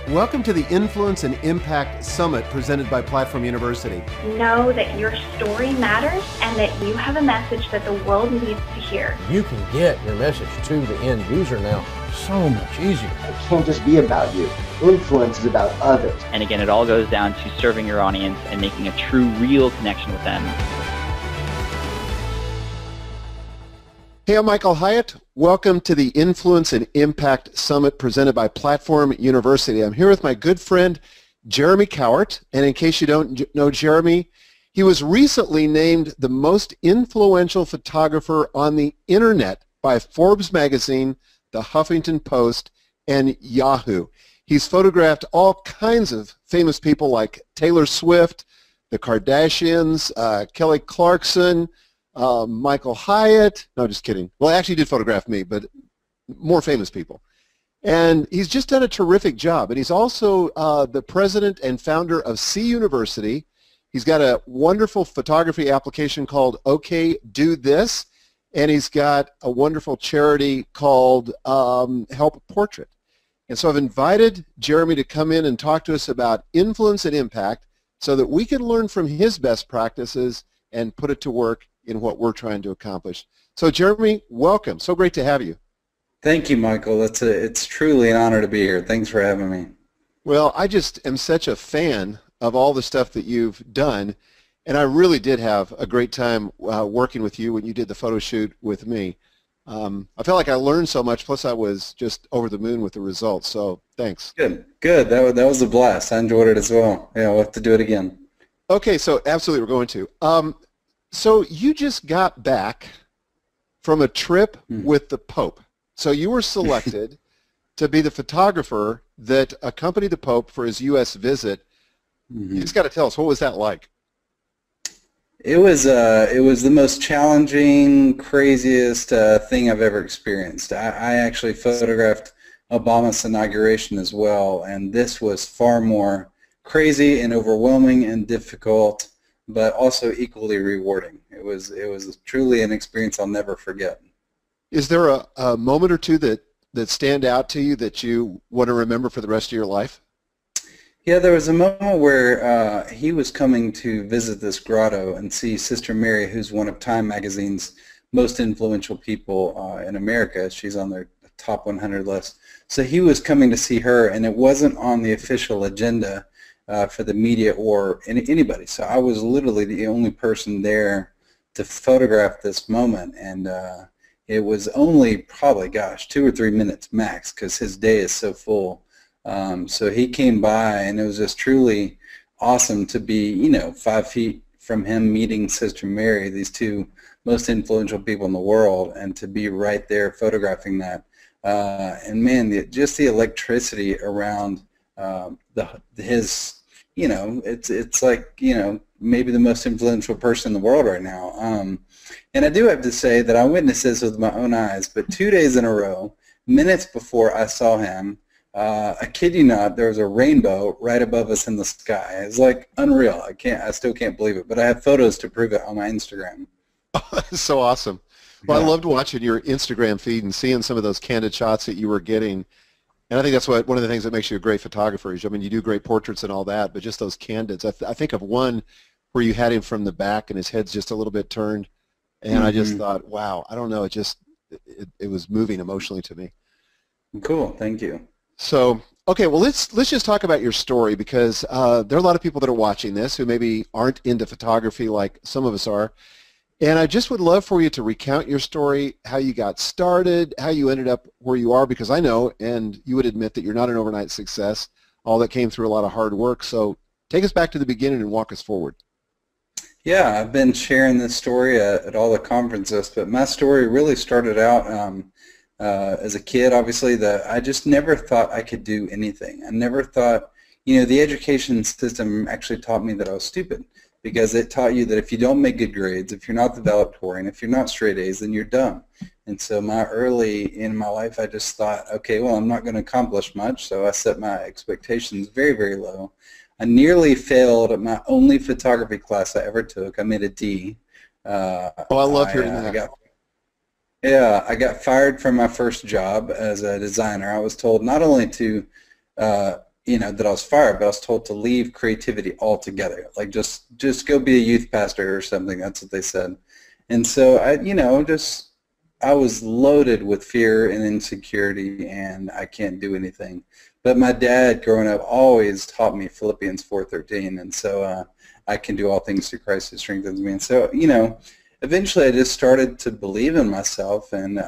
Welcome to the Influence and Impact Summit presented by Platform University. Know that your story matters and that you have a message that the world needs to hear. You can get your message to the end user now so much easier. It can't just be about you. Influence is about others. And again, it all goes down to serving your audience and making a true, real connection with them. Hey, I'm Michael Hyatt. Welcome to the Influence and Impact Summit presented by Platform University. I'm here with my good friend, Jeremy Cowart. And in case you don't know Jeremy, he was recently named the most influential photographer on the internet by Forbes magazine, the Huffington Post, and Yahoo. He's photographed all kinds of famous people like Taylor Swift, the Kardashians, Kelly Clarkson, Michael Hyatt. No, just kidding. Well, actually, he did photograph me, but more famous people. And he's just done a terrific job. And he's also the president and founder of C University. He's got a wonderful photography application called OK Do This. And he's got a wonderful charity called Help Portrait. And so I've invited Jeremy to come in and talk to us about influence and impact so that we can learn from his best practices and put it to work in what we're trying to accomplish. So Jeremy, welcome. So great to have you. Thank you, Michael. It's truly an honor to be here. Thanks for having me. Well, I just am such a fan of all the stuff that you've done, and I really did have a great time working with you when you did the photo shoot with me. I felt like I learned so much, plus I was just over the moon with the results, so thanks. Good. That was a blast. I enjoyed it as well. Yeah, we'll have to do it again. Okay, so absolutely we're going to. So you just got back from a trip with the Pope. So you were selected to be the photographer that accompanied the Pope for his U.S. visit. You just got to tell us, what was that like? It was the most challenging, craziest thing I've ever experienced. I actually photographed Obama's inauguration as well, and this was far more crazy and overwhelming and difficult, but also equally rewarding. It was truly an experience I'll never forget. Is there a moment or two that stand out to you that you want to remember for the rest of your life? Yeah, there was a moment where he was coming to visit this grotto and see Sister Mary, who's one of Time magazine's most influential people in America. She's on their top 100 list. So he was coming to see her, and it wasn't on the official agenda for the media or anybody. So I was literally the only person there to photograph this moment, and it was only probably, 2 or 3 minutes max because his day is so full. So he came by, and it was just truly awesome to be, 5 feet from him meeting Sister Mary, these two most influential people in the world, and to be right there photographing that. And man, just the electricity around his, it's like, maybe the most influential person in the world right now. And I do have to say that I witnessed this with my own eyes, but 2 days in a row, minutes before I saw him, I kid you not, there was a rainbow right above us in the sky. It's like unreal. I still can't believe it, but I have photos to prove it on my Instagram. Oh, that's so awesome. Well, Yeah. I loved watching your Instagram feed and seeing some of those candid shots that you were getting. And I think that's one of the things that makes you a great photographer. I mean, you do great portraits and all that, but just those candids. I think of one where you had him from the back and his head's just a little bit turned, and I just thought, wow, I don't know, it was moving emotionally to me. Cool, thank you. So, okay, well, let's just talk about your story, because there are a lot of people that are watching this who maybe aren't into photography like some of us are. And I just would love for you to recount your story, how you got started, how you ended up where you are, because I know, and you would admit, that you're not an overnight success. All that came through a lot of hard work. So take us back to the beginning and walk us forward. Yeah, I've been sharing this story at all the conferences, but my story really started out as a kid. Obviously, I just never thought I could do anything. I never thought, the education system actually taught me that I was stupid, because it taught you that if you don't make good grades, if you're not the valedictorian, if you're not straight A's, then you're dumb. And so early in my life, I just thought, okay, well, I'm not going to accomplish much, so I set my expectations very, very low. I nearly failed at my only photography class I ever took. I made a D. I love hearing that. I got fired from my first job as a designer. I was told not only to that I was fired, but I was told to leave creativity altogether. Like just go be a youth pastor or something. That's what they said. And so I was loaded with fear and insecurity, and I can't do anything. But my dad, growing up, always taught me Philippians 4:13, and so I can do all things through Christ who strengthens me. And so, eventually I just started to believe in myself and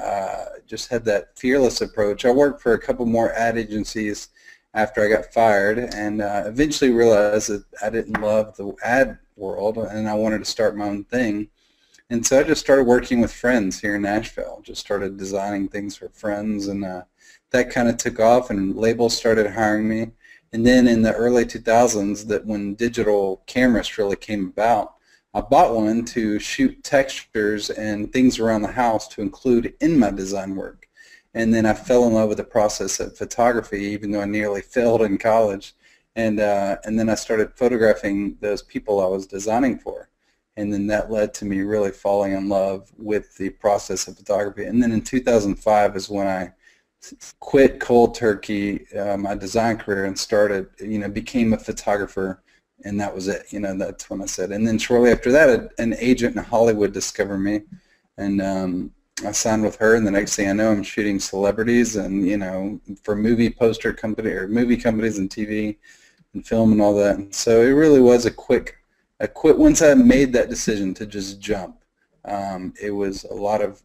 just had that fearless approach. I worked for a couple more ad agencies after I got fired, and eventually realized that I didn't love the ad world, and I wanted to start my own thing. And so I just started working with friends here in Nashville, just started designing things for friends, and that kind of took off, and labels started hiring me. And then in the early 2000s, that when digital cameras really came about, I bought one to shoot textures and things around the house to include in my design work. And then I fell in love with the process of photography, even though I nearly failed in college. And then I started photographing those people I was designing for. And then that led to me really falling in love with the process of photography. And then in 2005 is when I quit cold turkey my design career and started, became a photographer, and that was it. That's when I said. And then shortly after that, an agent in Hollywood discovered me, and I signed with her. And the next thing I know, I'm shooting celebrities, and for movie companies and TV and film and all that. And so it really was a quick. Once I made that decision to just jump, it was a lot of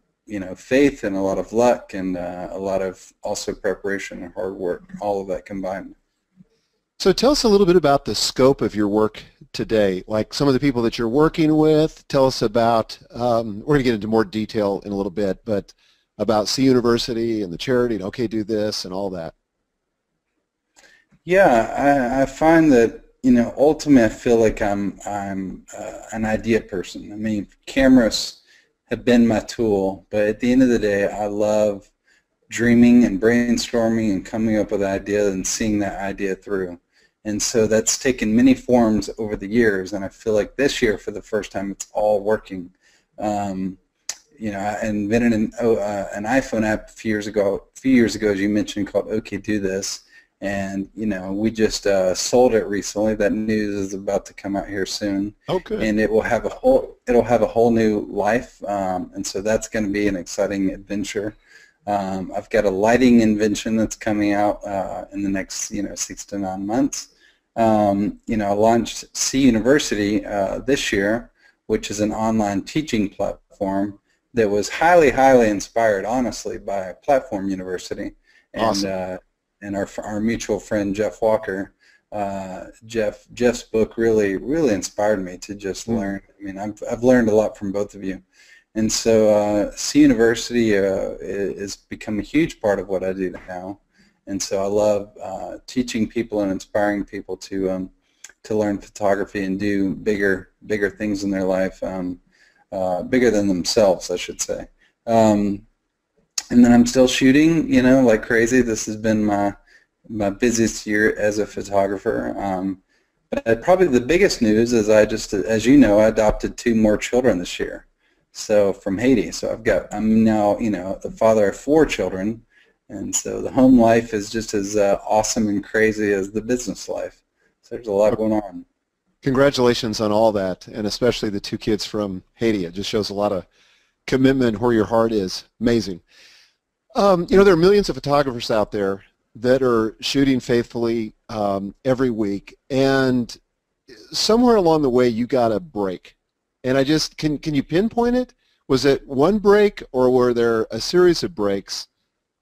faith and a lot of luck and a lot of also preparation and hard work, all of that combined. So tell us a little bit about the scope of your work today, like some of the people that you're working with. Tell us about, we're going to get into more detail in a little bit, but about C University and the charity and OK Do This and all that. Yeah, I find that ultimately I feel like I'm an idea person. I mean, cameras have been my tool, but at the end of the day, I love dreaming and brainstorming and coming up with an idea and seeing that idea through. And so that's taken many forms over the years, and I feel like this year, for the first time, it's all working. I invented an iPhone app a few years ago, as you mentioned, called OK Do This. And we just sold it recently. That news is about to come out here soon. Oh, good. And it'll have a whole new life. And so that's going to be an exciting adventure. I've got a lighting invention that's coming out in the next 6 to 9 months. I launched C University this year, which is an online teaching platform that was highly, highly inspired, honestly, by Platform University. Awesome. And our mutual friend Jeff Walker, Jeff's book really inspired me to just learn. I mean, I've learned a lot from both of you, and so C University has become a huge part of what I do now, and so I love teaching people and inspiring people to learn photography and do bigger things in their life, bigger than themselves, I should say. And then I'm still shooting, like crazy. This has been my busiest year as a photographer. But probably the biggest news is as you know, I adopted 2 more children this year. So from Haiti. So I'm now, the father of 4 children. And so the home life is just as awesome and crazy as the business life. So there's a lot going on. Congratulations on all that, and especially the 2 kids from Haiti. It just shows a lot of commitment where your heart is. Amazing. There are millions of photographers out there that are shooting faithfully every week, and somewhere along the way you got a break. And can you pinpoint it? Was it one break, or were there a series of breaks?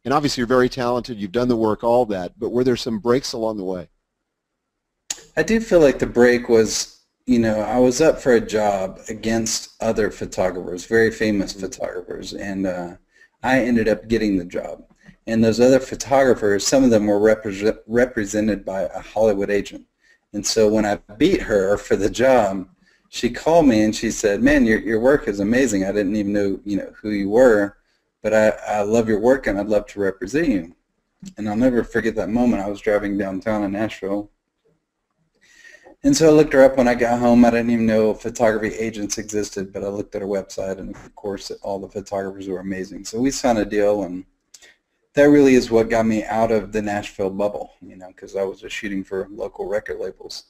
And obviously you're very talented, you've done the work, all that, but were there some breaks along the way? I do feel like the break was, I was up for a job against other photographers, very famous photographers, and I ended up getting the job. And those other photographers, some of them were represented by a Hollywood agent. And so when I beat her for the job, she called me and she said, "Man, your work is amazing. I didn't even know who you were, but I love your work and I'd love to represent you." And I'll never forget that moment. I was driving downtown in Nashville. And so I looked her up when I got home. I didn't even know photography agents existed, but I looked at her website, and of course all the photographers were amazing. So we signed a deal, and that really is what got me out of the Nashville bubble, you know, because I was just shooting for local record labels.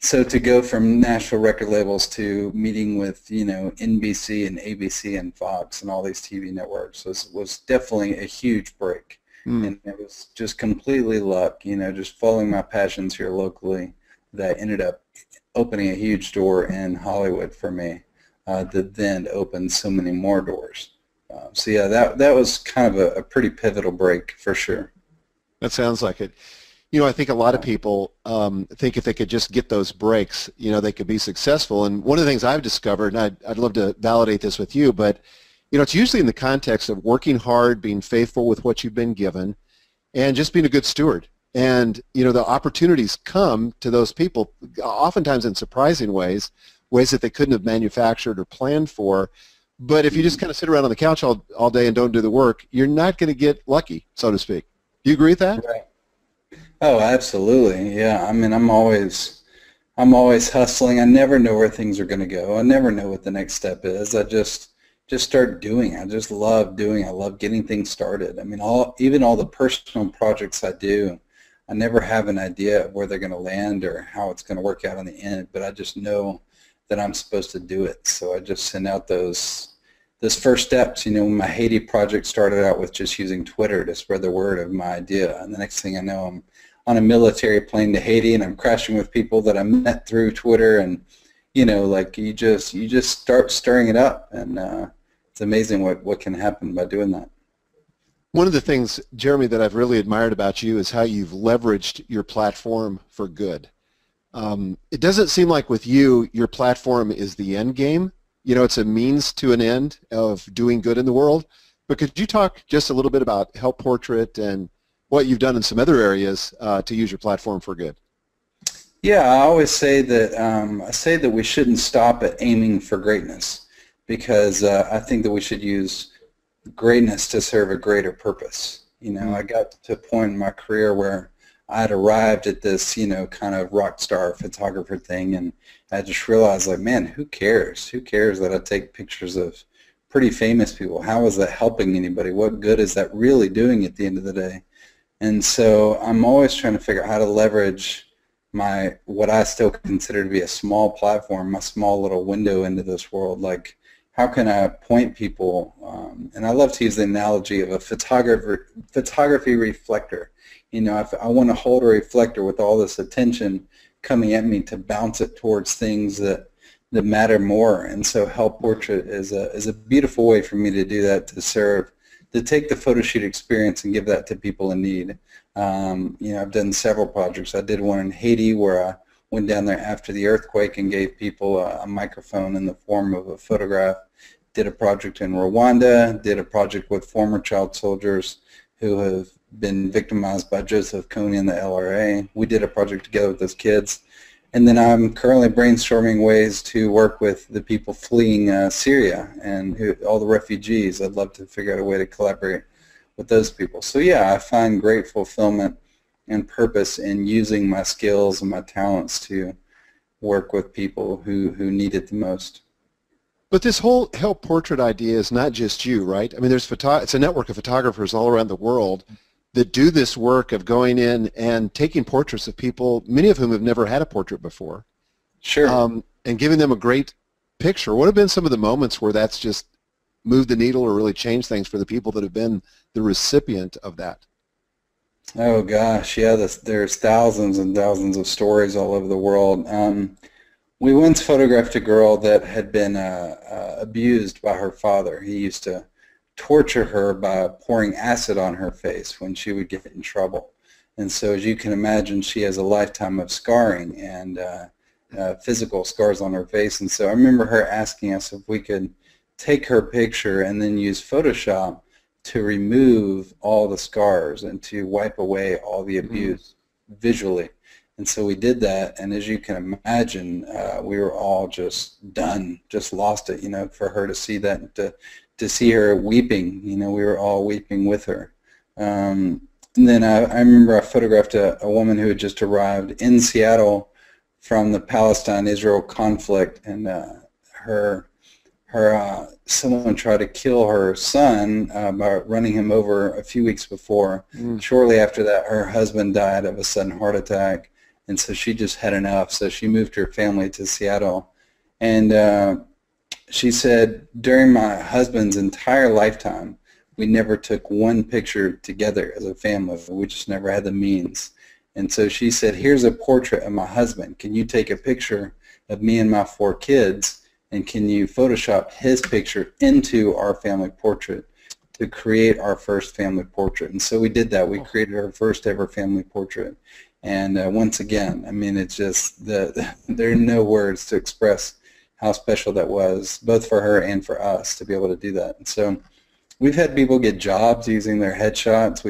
So to go from Nashville record labels to meeting with, you know, NBC and ABC and Fox and all these TV networks was definitely a huge break. And it was just completely luck, you know, just following my passions here locally that ended up opening a huge door in Hollywood for me that then opened so many more doors. So yeah, that was kind of a pretty pivotal break for sure. That sounds like it. You know, I think a lot of people think if they could just get those breaks, you know, they could be successful. And one of the things I've discovered, and I'd love to validate this with you, but, you know, it's usually in the context of working hard, being faithful with what you've been given, and just being a good steward. And, you know, the opportunities come to those people oftentimes in surprising ways that they couldn't have manufactured or planned for. But if you just kind of sit around on the couch all day and don't do the work, you're not going to get lucky, so to speak. Do you agree with that? Right. Oh, absolutely. Yeah. I mean, I'm always hustling. I never know where things are going to go. I never know what the next step is. I just start doing. I just love doing. I love getting things started. I mean, even all the personal projects I do, I never have an idea of where they're going to land or how it's going to work out in the end, but I just know that I'm supposed to do it. So I just send out those first steps. You know, when my Haiti project started out with just using Twitter to spread the word of my idea, and the next thing I know, I'm on a military plane to Haiti and I'm crashing with people that I met through Twitter, and you know, like you just start stirring it up, and it's amazing what can happen by doing that. One of the things, Jeremy, that I've really admired about you is how you've leveraged your platform for good. It doesn't seem like with you, your platform is the end game. You know, it's a means to an end of doing good in the world. But could you talk just a little bit about Help Portrait and what you've done in some other areas to use your platform for good? Yeah, I always say that we shouldn't stop at aiming for greatness, because I think that we should use greatness to serve a greater purpose. You know, I got to a point in my career where I had arrived at this, you know, kind of rock star photographer thing, and I just realized, like, man, who cares? Who cares that I take pictures of pretty famous people? How is that helping anybody? What good is that really doing at the end of the day? And so I'm always trying to figure out how to leverage what I still consider to be a small platform, my small little window into this world. Like, how can I point people? And I love to use the analogy of a photography reflector. You know, if I want to hold a reflector with all this attention coming at me to bounce it towards things that matter more. And so Help Portrait is a beautiful way for me to do that, to take the photo shoot experience and give that to people in need. You know, I've done several projects. I did one in Haiti where I went down there after the earthquake and gave people a microphone in the form of a photograph. Did a project in Rwanda. Did a project with former child soldiers who have been victimized by Joseph Kony and the LRA. We did a project together with those kids. And then I'm currently brainstorming ways to work with the people fleeing Syria and all the refugees. I'd love to figure out a way to collaborate with those people. So yeah, I find great fulfillment and purpose in using my skills and my talents to work with people who need it the most. But this whole Help Portrait idea is not just you, right? I mean, it's a network of photographers all around the world that do this work of going in and taking portraits of people, many of whom have never had a portrait before. Sure. And giving them a great picture. What have been some of the moments where that's just moved the needle or really changed things for the people that have been the recipient of that? Oh gosh, yeah, there's thousands and thousands of stories all over the world. We once photographed a girl that had been abused by her father. He used to torture her by pouring acid on her face when she would get in trouble. And so as you can imagine, she has a lifetime of scarring and physical scars on her face. And so I remember her asking us if we could take her picture and then use Photoshop to remove all the scars and to wipe away all the abuse visually. And so we did that, and as you can imagine, we were all just done, just lost it, you know, for her to see that, and to see her weeping, you know, we were all weeping with her. And then I remember I photographed a woman who had just arrived in Seattle from the Palestine-Israel conflict, and her someone tried to kill her son by running him over a few weeks before. Shortly after that, her husband died of a sudden heart attack, and so she just had enough. So she moved her family to Seattle, and she said, during my husband's entire lifetime, we never took one picture together as a family. We just never had the means. And so she said, here's a portrait of my husband. Can you take a picture of me and my 4 kids, and can you Photoshop his picture into our family portrait to create our first family portrait? And so we did that. We created our first ever family portrait. And once again, I mean, it's just, there are no words to express how special that was, both for her and for us, to be able to do that. And so we've had people get jobs using their headshots.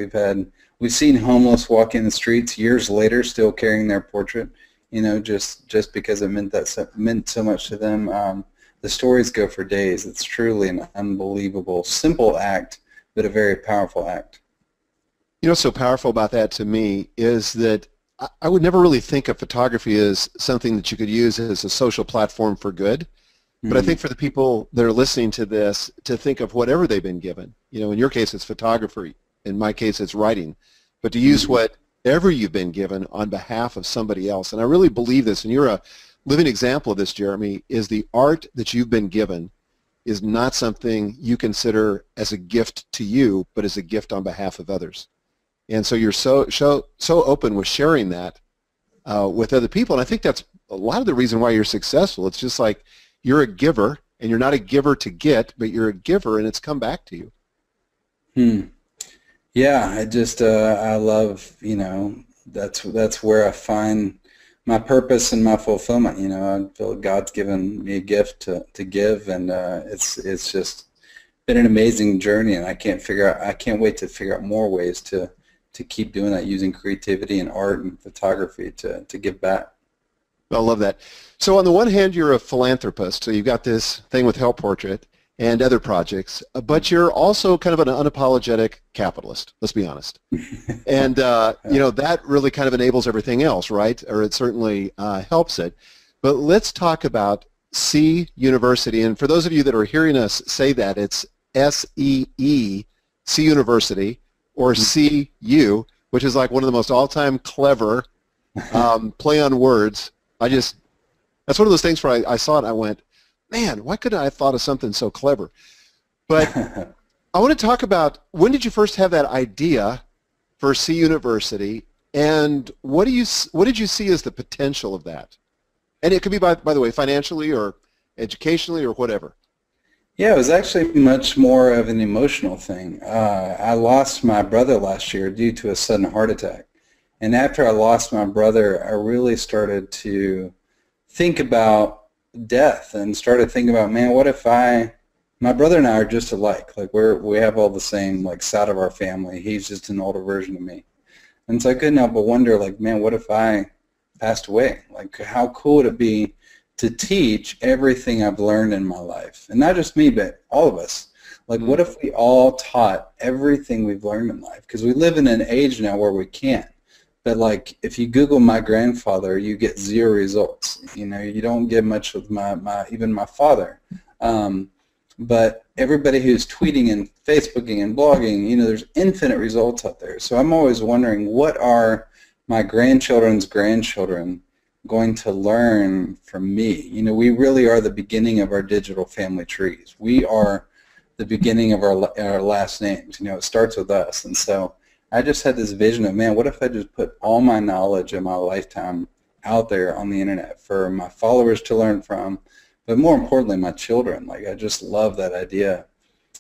We've seen homeless walking the streets years later still carrying their portrait, you know, just because it meant so much to them. The stories go for days. It's truly an unbelievable, simple act, but a very powerful act. You know what's so powerful about that to me is that I would never really think of photography as something that you could use as a social platform for good. But I think for the people that are listening to this, to think of whatever they've been given, you know, in your case it's photography, in my case it's writing, but to use whatever you've been given on behalf of somebody else. And I really believe this, and you're a living example of this, Jeremy, is the art that you've been given is not something you consider as a gift to you, but as a gift on behalf of others. And so you're so open with sharing that with other people. And I think that's a lot of the reason why you're successful. It's just like you're a giver, and you're not a giver to get, but you're a giver, and it's come back to you. Yeah, I love, you know, that's where I find my purpose and my fulfillment. You know, I feel God's given me a gift to give, and it's just been an amazing journey, and I can't wait to figure out more ways to keep doing that, using creativity and art and photography to give back. I love that. So on the one hand, you're a philanthropist, so you've got this thing with Help Portrait and other projects, but you're also kind of an unapologetic capitalist, let's be honest. And, you know, that really kind of enables everything else, right? Or it certainly helps it. But let's talk about See University. And for those of you that are hearing us say that, it's S-E-E, See University, or C-U, which is like one of the most all-time clever play on words. That's one of those things where I saw it and I went, man, why couldn't I have thought of something so clever? But I want to talk about, when did you first have that idea for See University, and what did you see as the potential of that? And it could be, by the way, financially or educationally or whatever. Yeah, it was actually much more of an emotional thing. I lost my brother last year due to a sudden heart attack. And after I lost my brother, I really started to think about death and started thinking about, man, what if my brother and I are just alike. Like we have all the same like side of our family. He's just an older version of me. And so I couldn't help but wonder, like, man, what if I passed away? Like, how cool would it be to teach everything I've learned in my life? And not just me, but all of us. Like, what if we all taught everything we've learned in life? Because we live in an age now where we can't. But, like, if you Google my grandfather, you get 0 results. You know, you don't get much with even my father. But everybody who's tweeting and Facebooking and blogging, you know, there's infinite results out there. So I'm always wondering, what are my grandchildren's grandchildren going to learn from me? You know, we really are the beginning of our digital family trees. We are the beginning of our last names. You know, it starts with us. And so I just had this vision of, man, what if I just put all my knowledge in my lifetime out there on the internet for my followers to learn from, but more importantly, my children. Like, I just love that idea.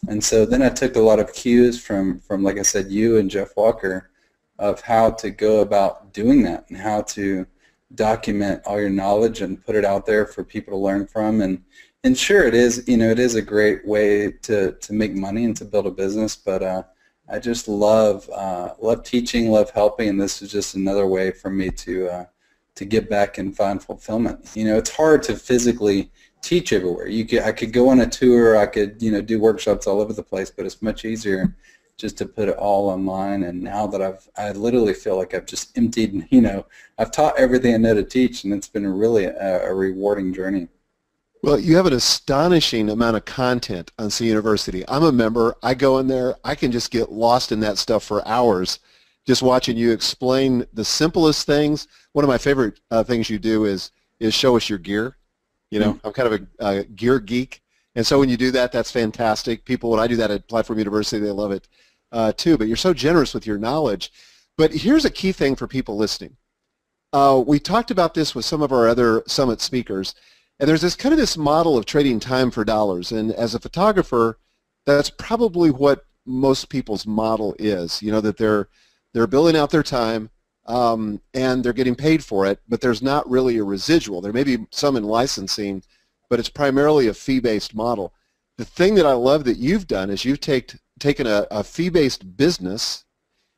And so then I took a lot of cues from like I said, you and Jeff Walker, of how to go about doing that and how to document all your knowledge and put it out there for people to learn from. And sure, it is, you know, it is a great way to make money and to build a business, but I just love teaching, love helping, and this is just another way for me to get back and find fulfillment. You know, it's hard to physically teach everywhere. I could go on a tour, I could, you know, do workshops all over the place, but it's much easier just to put it all online. And now that I literally feel like I've just emptied, you know, I've taught everything I know to teach, and it's been really a rewarding journey. Well, you have an astonishing amount of content on C University. I'm a member. I go in there. I can just get lost in that stuff for hours just watching you explain the simplest things. One of my favorite things you do is show us your gear. You know, I'm kind of a gear geek. And so when you do that, that's fantastic. People, when I do that at Platform University, they love it too. But you're so generous with your knowledge. But here's a key thing for people listening. We talked about this with some of our other summit speakers. And there's this kind of this model of trading time for dollars. And as a photographer, that's probably what most people's model is. You know, that they're billing out their time and they're getting paid for it, but there's not really a residual. There may be some in licensing, but it's primarily a fee-based model. The thing that I love that you've done is you've taken a fee-based business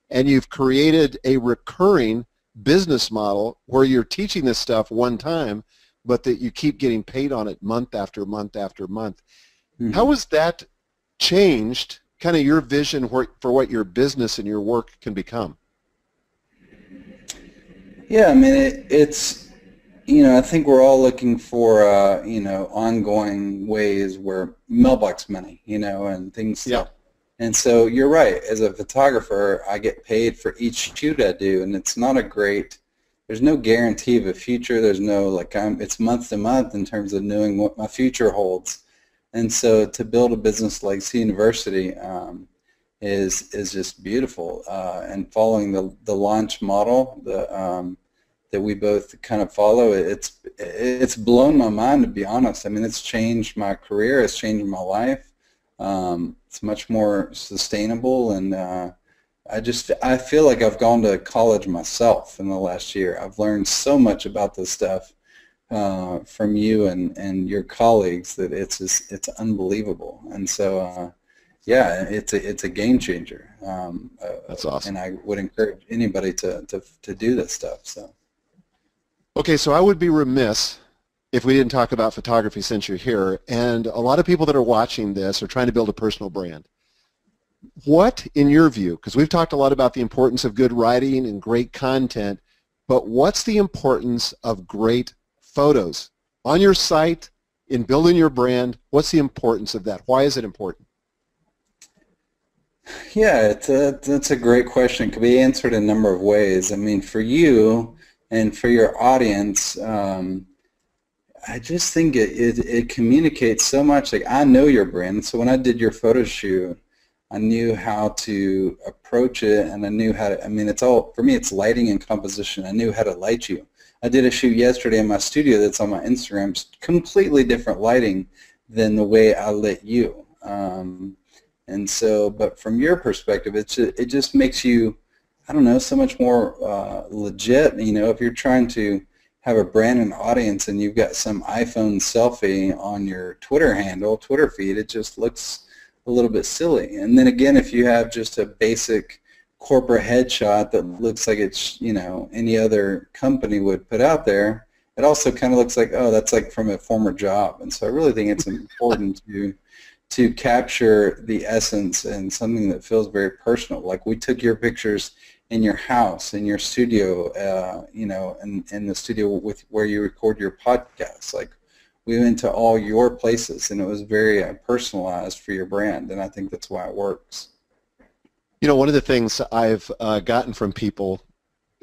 and you've created a recurring business model where you're teaching this stuff one time, but that you keep getting paid on it month after month after month. Mm-hmm. How has that changed kind of your vision for what your business and your work can become? Yeah, I mean, it's, you know, I think we're all looking for, you know, ongoing ways where mailbox money, you know, and things. Yeah. And so you're right. As a photographer, I get paid for each shoot I do, and it's not a great, there's no guarantee of a future. There's no, like, it's month to month in terms of knowing what my future holds. And so to build a business like C University is just beautiful. And following the launch model that we both kind of follow, it's blown my mind, to be honest. I mean, it's changed my career. It's changed my life. It's much more sustainable, and I feel like I've gone to college myself in the last year. I've learned so much about this stuff from you and your colleagues that it's unbelievable. And so yeah, it's a game changer. That's awesome. And I would encourage anybody to do this stuff. So. Okay, so I would be remiss if we didn't talk about photography since you're here. And a lot of people that are watching this are trying to build a personal brand. What, in your view, because we've talked a lot about the importance of good writing and great content, but what's the importance of great photos on your site, in building your brand? What's the importance of that? Why is it important? Yeah, that's a great question. It could be answered in a number of ways. I mean, for you and for your audience, I just think it communicates so much. Like, I know your brand, so when I did your photo shoot, I knew how to approach it, and I knew how to, I mean, it's all, for me, it's lighting and composition. I knew how to light you. I did a shoot yesterday in my studio that's on my Instagram. It's completely different lighting than the way I lit you. And so, but from your perspective, it just makes you, I don't know, so much more legit. You know, if you're trying to have a brand and audience and you've got some iPhone selfie on your Twitter handle, Twitter feed, it just looks a little bit silly. And then again, if you have just a basic corporate headshot that looks like it's, you know, any other company would put out there, it also kind of looks like, oh, that's like from a former job. And so I really think it's important to capture the essence and something that feels very personal. Like, we took your pictures in your house, in your studio, you know, in the studio with where you record your podcasts. Like, we went to all your places, and it was very personalized for your brand, and I think that's why it works. You know, one of the things I've gotten from people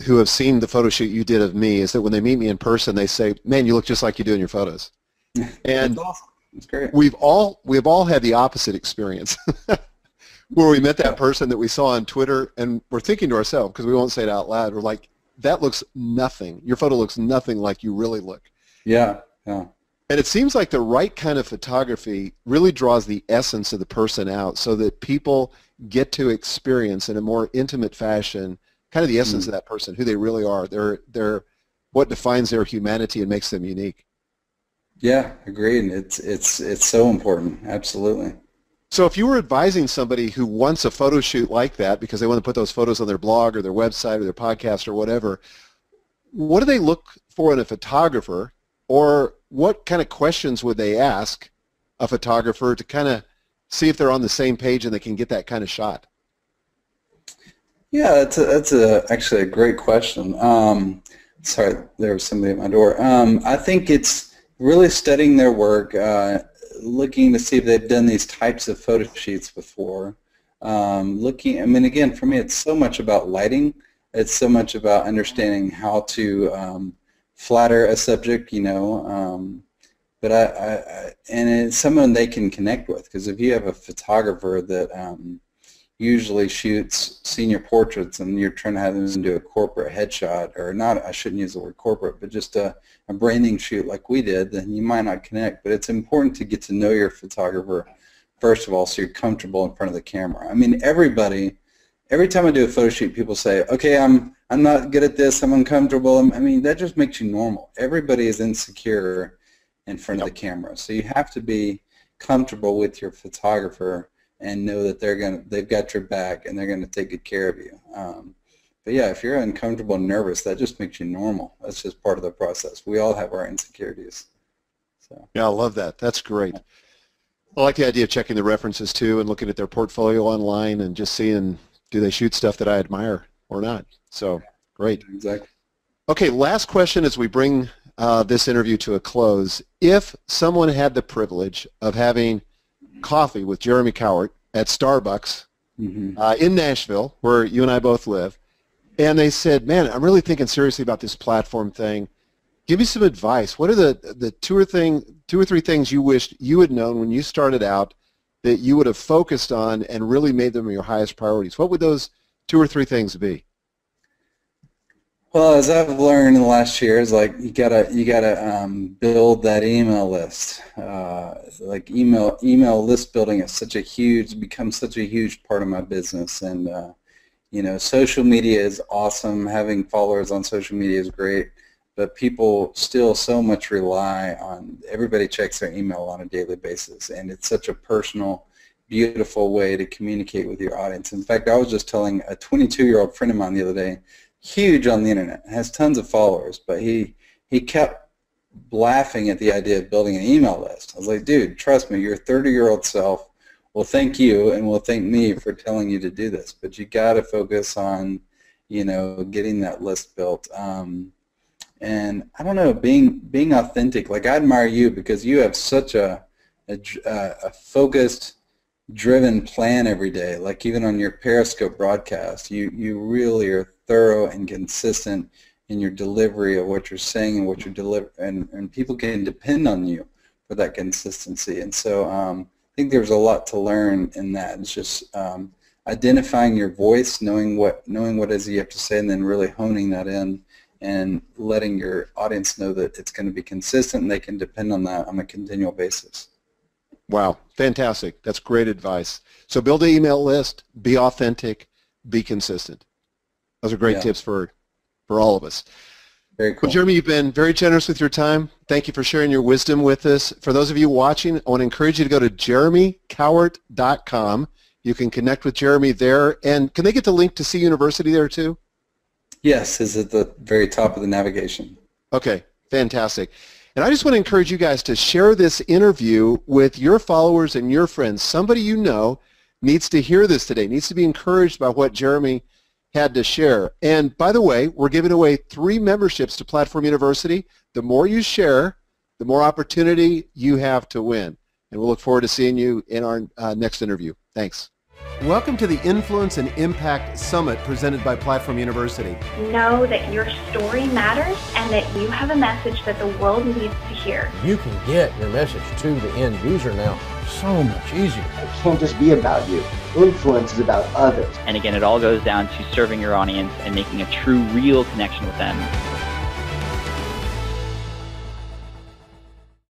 who have seen the photo shoot you did of me is that when they meet me in person, they say, "Man, you look just like you do in your photos." And that's awesome. That's great. We've all had the opposite experience, where we met that person that we saw on Twitter, and we're thinking to ourselves, because we won't say it out loud, we're like, "That looks nothing. Your photo looks nothing like you really look." Yeah. Yeah. And it seems like the right kind of photography really draws the essence of the person out, so that people get to experience in a more intimate fashion kind of the essence of that person, who they really are. They're what defines their humanity and makes them unique. Yeah, agreed. It's so important. Absolutely. So if you were advising somebody who wants a photo shoot like that because they want to put those photos on their blog or their website or their podcast or whatever, what do they look for in a photographer, or what kind of questions would they ask a photographer to kind of see if they're on the same page and they can get that kind of shot? Yeah, that's actually a great question. Sorry, there was somebody at my door. I think it's really studying their work, looking to see if they've done these types of photo shoots before. I mean, again, for me, it's so much about lighting. It's so much about understanding how to flatter a subject, but and it's someone they can connect with, because if you have a photographer that usually shoots senior portraits and you're trying to have them do a corporate headshot, or not, I shouldn't use the word corporate, but just a branding shoot like we did, then you might not connect. But it's important to get to know your photographer first of all, so you're comfortable in front of the camera. I mean, every time I do a photo shoot, people say, okay, I'm not good at this, I'm uncomfortable. I mean, that just makes you normal. Everybody is insecure in front of the camera. So you have to be comfortable with your photographer and know that they've got your back and they're going to take good care of you. But yeah, if you're uncomfortable and nervous, that just makes you normal. That's just part of the process. We all have our insecurities. So. Yeah, I love that. That's great. I like the idea of checking the references too and looking at their portfolio online and just seeing, do they shoot stuff that I admire or not? So great. Exactly. Okay, last question as we bring this interview to a close. If someone had the privilege of having coffee with Jeremy Cowart at Starbucks in Nashville, where you and I both live, and they said, man, I'm really thinking seriously about this platform thing. Give me some advice. What are the two or three things you wished you had known when you started out that you would have focused on and really made them your highest priorities? What would those 2 or 3 things be? Well, as I've learned in the last year, is like you gotta build that email list. Like email list building is becomes such a huge part of my business, and social media is awesome. Having followers on social media is great, but people still so much rely on, everybody checks their email on a daily basis, and it's such a personal, beautiful way to communicate with your audience. In fact, I was just telling a 22-year-old friend of mine the other day, huge on the internet, has tons of followers, but he kept laughing at the idea of building an email list. I was like, dude, trust me, your 30-year-old self will thank you and will thank me for telling you to do this, but you got to focus on, getting that list built. And I don't know, being authentic. Like, I admire you because you have such a focused, driven plan every day. Like, even on your Periscope broadcast, you really are thorough and consistent in your delivery of what you're saying and what you're delivering, and people can depend on you for that consistency. And so I think there's a lot to learn in that. It's just identifying your voice, knowing what it is you have to say, and then really honing that in and letting your audience know that it's going to be consistent and they can depend on that on a continual basis. Wow, fantastic. That's great advice. So build an email list, be authentic, be consistent. Those are great tips for all of us. Very cool. Well, Jeremy, you've been very generous with your time. Thank you for sharing your wisdom with us. For those of you watching, I want to encourage you to go to jeremycowart.com. You can connect with Jeremy there. And can they get the link to C University there too? Yes, it's at the very top of the navigation. Okay, fantastic. And I just want to encourage you guys to share this interview with your followers and your friends. Somebody you know needs to hear this today, needs to be encouraged by what Jeremy had to share. And by the way, we're giving away 3 memberships to Platform University. The more you share, the more opportunity you have to win. And we'll look forward to seeing you in our next interview. Thanks. Welcome to the Influence and Impact Summit presented by Platform University. Know that your story matters and that you have a message that the world needs to hear. You can get your message to the end user now so much easier. It can't just be about you. Influence is about others. And again, it all goes down to serving your audience and making a true, real connection with them.